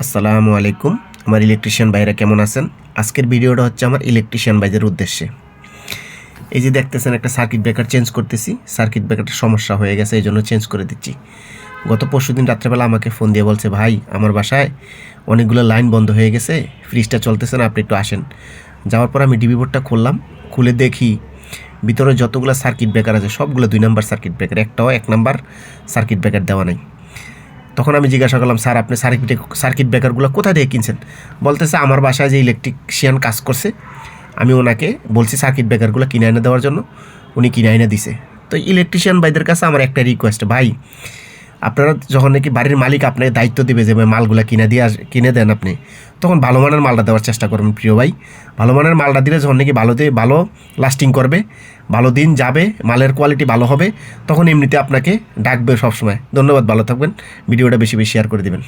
আসসালামু আলাইকুম। আমার ইলেকট্রিশিয়ান ভাইরা কেমন আছেন? আজকের ভিডিওটা হচ্ছে আমার ইলেকট্রিশিয়ান ভাইদের উদ্দেশ্যে। এই যে দেখতেছেন একটা সার্কিট ব্রেকার চেঞ্জ করতেছি। সার্কিট ব্রেকারটা সমস্যা হয়ে গেছে, এই জন্য চেঞ্জ করে দিচ্ছি। গত পরশুদিন রাত্রেবেলা আমাকে ফোন দিয়ে বলছে, ভাই আমার বাসায় অনেকগুলো লাইন বন্ধ হয়ে গেছে, ফ্রিজটা চলতেছে না, আপনি একটু আসেন। যাওয়ার পর আমি ডিবি বোর্ডটা খুললাম, খুলে দেখি ভিতরে যতগুলো সার্কিট ব্রেকার আছে সবগুলো 2 নাম্বার সার্কিট ব্রেকার, একটাও 1 নাম্বার সার্কিট ব্রেকার দেওয়া নাই। তখন আমি জিজ্ঞাসা করলাম, স্যার আপনি সার্কিট ব্রেকারগুলো কোথা থেকে কিনছেন? বলতেছে আমার বাসায় যে ইলেকট্রিশিয়ান কাজ করছে, আমি ওনাকে বলছি সার্কিট ব্রেকারগুলো কিনে এনে দেওয়ার জন্য, উনি কিনে এনে দিছে। তো ইলেকট্রিশিয়ান ভাইদের কাছে আমার একটা রিকোয়েস্ট, ভাই আপনারা যখন নাকি বাড়ির মালিক আপনাকে দায়িত্ব দেবে যে মালগুলো কিনে দেন, আপনি তখন ভালো মানের মালটা দেওয়ার চেষ্টা করবেন প্রিয় ভাই। ভালো মানের মালটা দিলে যখন নাকি ভালো লাস্টিং করবে, ভালো দিন যাবে, মালের কোয়ালিটি ভালো হবে, তখন এমনিতে আপনাকে ডাকবে সবসময়। ধন্যবাদ, ভালো থাকবেন। ভিডিওটা বেশি বেশি শেয়ার করে দেবেন।